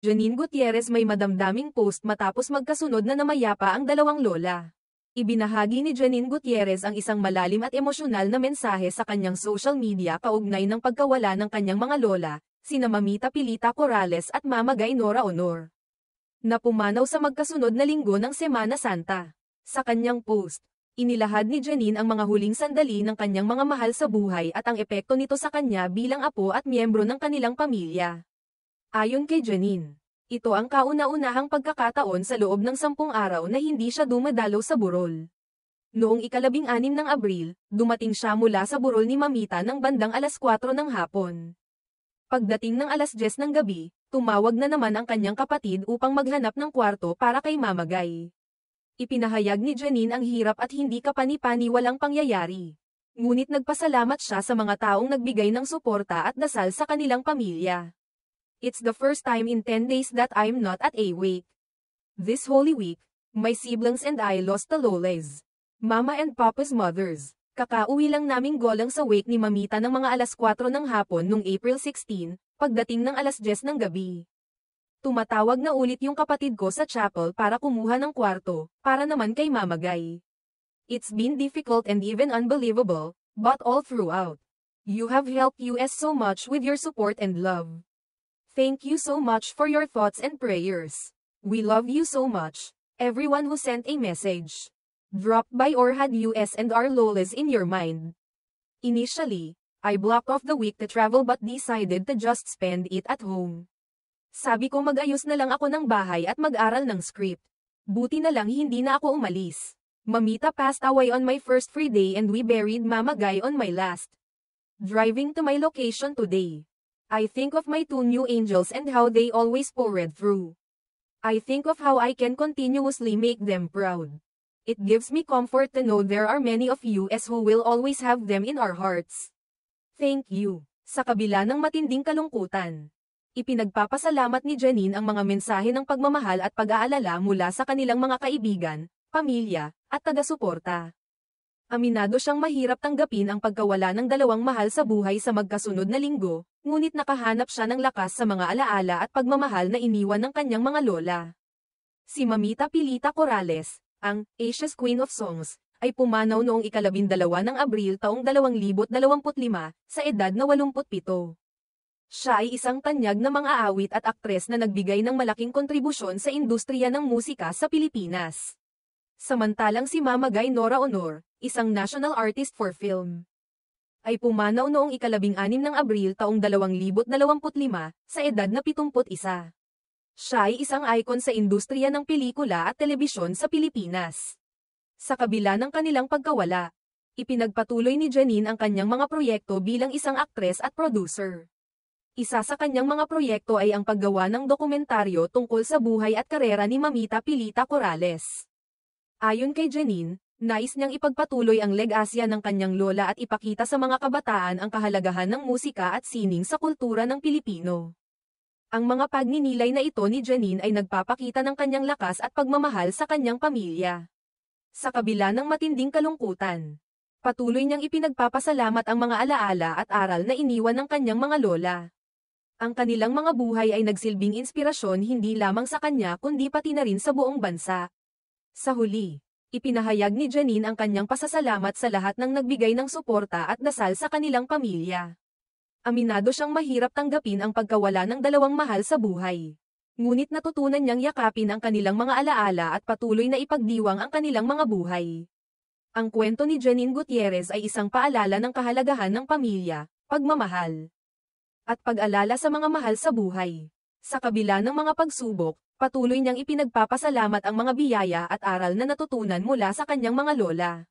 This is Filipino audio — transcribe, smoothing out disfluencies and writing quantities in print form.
Janine Gutierrez may madamdaming post matapos magkasunod na namayapa ang dalawang lola. Ibinahagi ni Janine Gutierrez ang isang malalim at emosyonal na mensahe sa kanyang social media kaugnay ng pagkawala ng kanyang mga lola, sina Mamita Pilita Corrales at Mama Gay Nora Honor, na pumanaw sa magkasunod na linggo ng Semana Santa. Sa kanyang post, inilahad ni Janine ang mga huling sandali ng kanyang mga mahal sa buhay at ang epekto nito sa kanya bilang apo at miyembro ng kanilang pamilya. Ayon kay Janine, ito ang kauna-unahang pagkakataon sa loob ng 10 araw na hindi siya dumadalo sa burol. Noong ika-16 ng Abril, dumating siya mula sa burol ni Mamita ng bandang alas 4 ng hapon. Pagdating ng alas 10 ng gabi, tumawag na naman ang kanyang kapatid upang maghanap ng kwarto para kay Mama Gay. Ipinahayag ni Janine ang hirap at hindi kapani-paniwalang pangyayari. Ngunit nagpasalamat siya sa mga taong nagbigay ng suporta at dasal sa kanilang pamilya. It's the first time in 10 days that I'm not at a wake. This Holy Week, my siblings and I lost the lolas. Mama and Papa's mothers. Kakauwi lang naming golang sa wake ni Mamita ng mga alas 4 ng hapon noong April 16, pagdating ng alas 10 ng gabi. Tumatawag na ulit yung kapatid ko sa chapel para kumuha ng kwarto, para naman kay Mama Gay. It's been difficult and even unbelievable, but all throughout, you have helped us so much with your support and love. Thank you so much for your thoughts and prayers. We love you so much. Everyone who sent a message, dropped by or had us and our lolas in your mind. Initially, I blocked off the week to travel but decided to just spend it at home. Sabi ko mag-ayos na lang ako ng bahay at mag-aral ng script. Buti na lang hindi na ako umalis. Mamita passed away on my first free day and we buried Mama Gay on my last. Driving to my location today, I think of my 2 new angels and how they always poured through. I think of how I can continuously make them proud. It gives me comfort to know there are many of you who will always have them in our hearts. Thank you. Sa kabila ng matinding kalungkutan, ipinagpapasalamat ni Janine ang mga mensahe ng pagmamahal at pag-aalala mula sa kanilang mga kaibigan, pamilya, at taga-suporta. Aminado siyang mahirap tanggapin ang pagkawala ng dalawang mahal sa buhay sa magkasunod na linggo, ngunit nakahanap siya ng lakas sa mga alaala at pagmamahal na iniwan ng kanyang mga lola. Si Mamita Pilita Corrales, ang Asia's Queen of Songs, ay pumanaw noong ika-12 ng Abril taong 2025, sa edad na 87. Siya ay isang tanyag na mga awit at aktres na nagbigay ng malaking kontribusyon sa industriya ng musika sa Pilipinas. Samantalang si Mama Gay Nora Honor, isang national artist for film, ay pumanaw noong ika-16 ng Abril taong 2025, sa edad na 71. Siya ay isang icon sa industriya ng pelikula at telebisyon sa Pilipinas. Sa kabila ng kanilang pagkawala, ipinagpatuloy ni Janine ang kanyang mga proyekto bilang isang aktres at producer. Isa sa kanyang mga proyekto ay ang paggawa ng dokumentaryo tungkol sa buhay at karera ni Mamita Pilita Corrales. Ayon kay Janine, nais niyang ipagpatuloy ang legasya ng kanyang lola at ipakita sa mga kabataan ang kahalagahan ng musika at sining sa kultura ng Pilipino. Ang mga pagninilay na ito ni Janine ay nagpapakita ng kanyang lakas at pagmamahal sa kanyang pamilya. Sa kabila ng matinding kalungkutan, patuloy niyang ipinagpapasalamat ang mga alaala at aral na iniwan ng kanyang mga lola. Ang kanilang mga buhay ay nagsilbing inspirasyon hindi lamang sa kanya kundi pati na rin sa buong bansa. Sa huli, ipinahayag ni Janine ang kanyang pasasalamat sa lahat ng nagbigay ng suporta at dasal sa kanilang pamilya. Aminado siyang mahirap tanggapin ang pagkawala ng dalawang mahal sa buhay. Ngunit natutunan niyang yakapin ang kanilang mga alaala at patuloy na ipagdiwang ang kanilang mga buhay. Ang kwento ni Janine Gutierrez ay isang paalala ng kahalagahan ng pamilya, pagmamahal, at pag-alala sa mga mahal sa buhay. Sa kabila ng mga pagsubok, patuloy niyang ipinagpapasalamat ang mga biyaya at aral na natutunan mula sa kanyang mga lola.